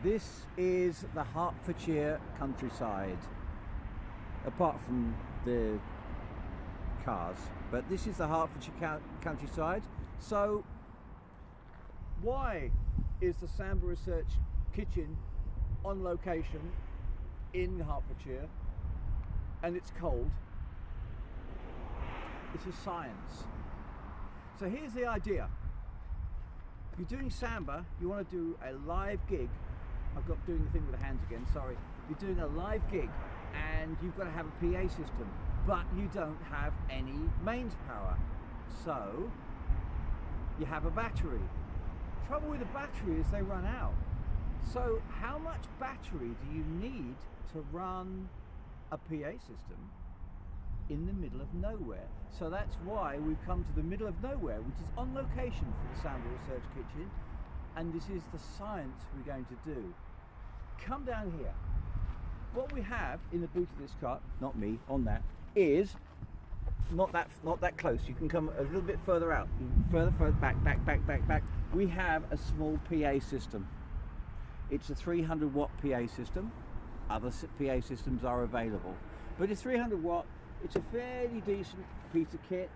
This is the Hertfordshire countryside, apart from the cars, but this is the Hertfordshire countryside. So why is the Samba Research Kitchen on location in Hertfordshire and it's cold? It's a science. So here's the idea. You're doing Samba, you want to do a live gig. I've got doing the thing with the hands again, sorry. You're doing a live gig and you've got to have a PA system, but you don't have any mains power. So you have a battery. Trouble with the battery is they run out. So how much battery do you need to run a PA system in the middle of nowhere? So that's why we've come to the middle of nowhere, which is on location for the Samba Research Kitchen, and this is the science we're going to do. Come down here. What we have in the boot of this car, not me, on that, is not that close. You can come a little bit further out, further back. We have a small PA system. It's a 300 watt PA system. Other PA systems are available, but it's 300 watt. It's a fairly decent piece of kit.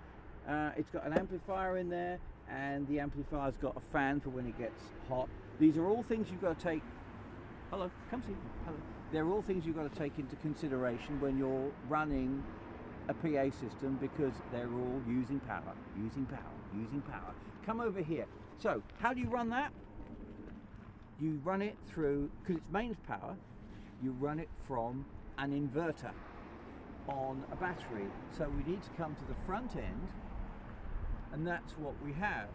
It's got an amplifier in there, and the amplifier's got a fan for when it gets hot. These are all things you've got to take. Hello, come see. Hello. They're all things you've got to take into consideration when you're running a PA system, because they're all using power. Come over here. So, how do you run that? You run it through, because it's mains power, you run it from an inverter on a battery. So we need to come to the front end, and that's what we have.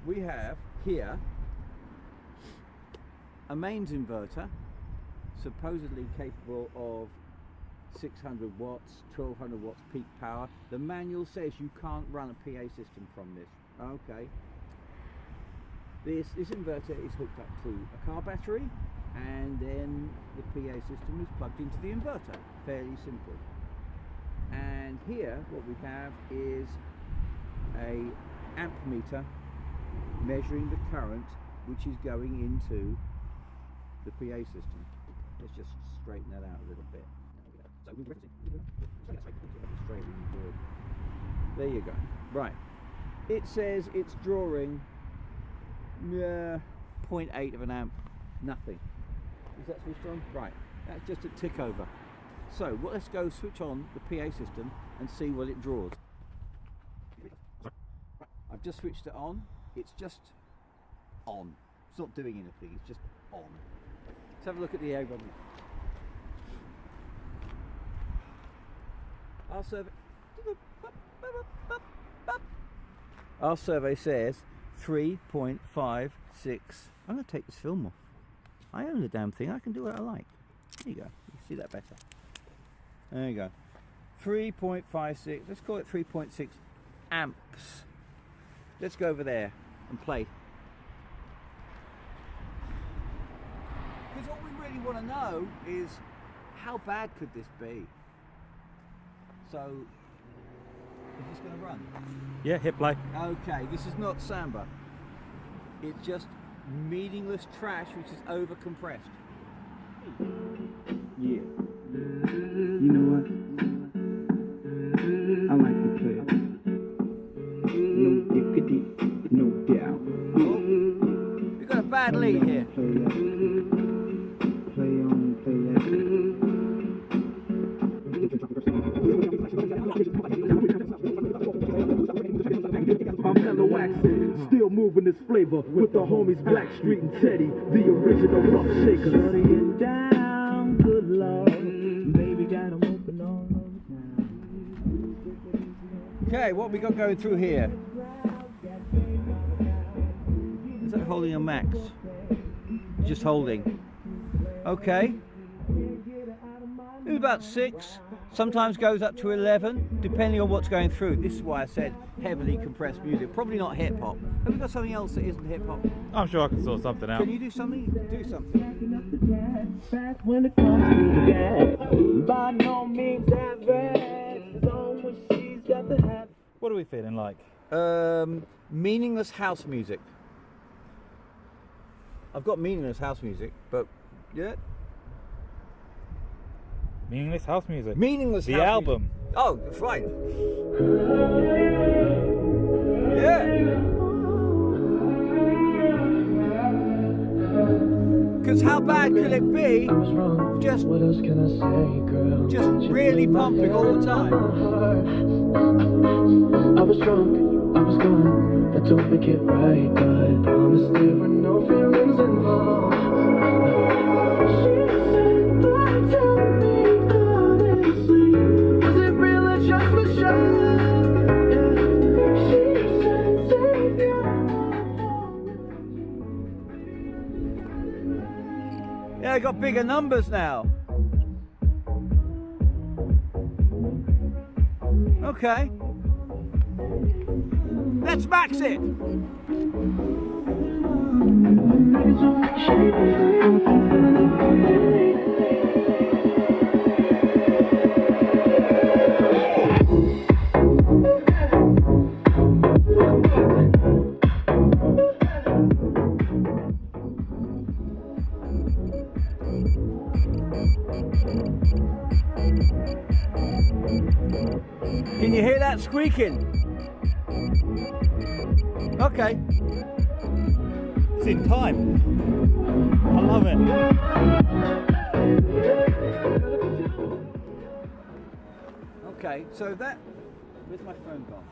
We have here a mains inverter, supposedly capable of 600 watts, 1200 watts peak power. The manual says you can't run a PA system from this. Okay. This inverter is hooked up to a car battery, and then the PA system is plugged into the inverter. Fairly simple. And here what we have is a amp meter measuring the current which is going into the PA system. Let's just straighten that out a little bit. So there you go. Right. It says it's drawing 0.8 of an amp. Nothing. Is that switched on? Right. That's just a tick over. So let's go switch on the PA system and see what it draws. I've just switched it on. It's just on. It's not doing anything. It's just on. Let's have a look at the air bubble. Our survey says 3.56. I'm going to take this film off. I own the damn thing. I can do what I like. There you go. You see that better. There you go. 3.56. Let's call it 3.6 amps. Let's go over there and play. Because what we really want to know is, how bad could this be? So, is this going to run? Yeah, hit play. Okay, this is not Samba. It's just meaningless trash which is over compressed. Yeah. You know what? I like to play it. No diggity, no doubt. Oh, we've got a bad lead here. Play on, play that. I'm mellow accent, still moving this flavor with the homies Blackstreet and Teddy, the original rough shakers. Shutting it down, good lord, baby got 'em open all over town. Okay, what we got going through here? Is that holding a max? Just holding. Okay. Maybe about 6. Sometimes goes up to 11, depending on what's going through. This is why I said heavily compressed music. Probably not hip hop. Have we got something else that isn't hip hop? I'm sure I can sort something out. Can you do something? Do something. When it comes to the gas, by no means average. So when she's got the hat. What are we feeling like? Meaningless house music. I've got meaningless house music, but yeah. Meaningless house music. Meaningless The house album. music. Oh, fine. Yeah. Because how bad could it be? Just, what else can I say, girl? just really pumping all the time. I was drunk, I was gone. That don't make it right, but promise there were no feelings involved. She said, but tell me honestly, was it real or just for show? Yeah. She said, save your Yeah, I got bigger numbers now. Okay. Let's max it. Can you hear that squeaking? Okay. It's in time. I love it. Okay, so that. Where's my phone gone?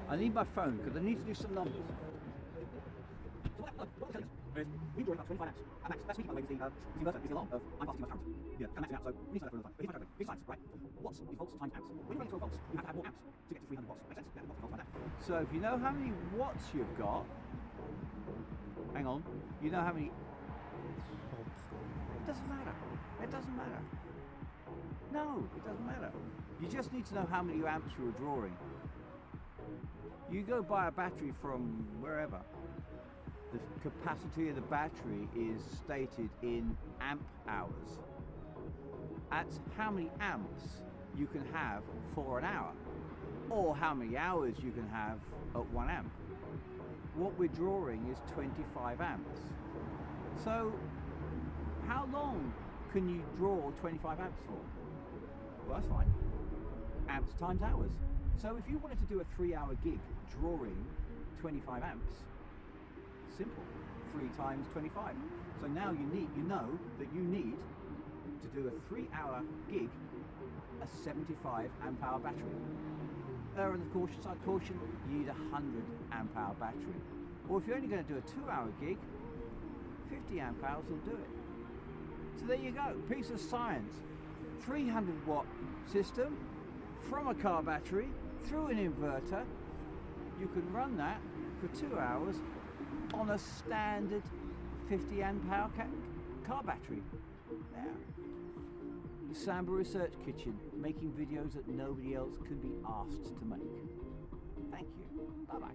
I need my phone because I need to do some numbers. We draw about 25 amps. That's speaking by the way, the inverter is the alarm of I'm passing too much current. Yeah, and maxing out, so we need to know that for another time. Here's my calculator. Here's science, right? Watts is volts times amps. When you're running 12 volts, you have to add more amps to get to 300 watts. Make sense? Yeah, volts times amps. So if you know how many watts you've got, hang on, you know how many. It doesn't matter. It doesn't matter. No, it doesn't matter. You just need to know how many amps you're drawing. You go buy a battery from wherever. The capacity of the battery is stated in amp hours. That's how many amps you can have for an hour, or how many hours you can have at 1 amp. What we're drawing is 25 amps. So how long can you draw 25 amps for? Well, that's fine. Amps times hours. So if you wanted to do a 3-hour gig drawing 25 amps, simple, 3 times 25. So now you know that you need to do a 3-hour gig, a 75 amp hour battery. On the caution side, caution, you need a 100 amp hour battery. Or if you're only going to do a 2-hour gig, 50 amp hours will do it. So there you go, piece of science. 300 watt system from a car battery through an inverter. You can run that for 2 hours on a standard 50 amp hour car battery. Yeah. The Samba Research Kitchen, making videos that nobody else can be asked to make. Thank you. Bye bye.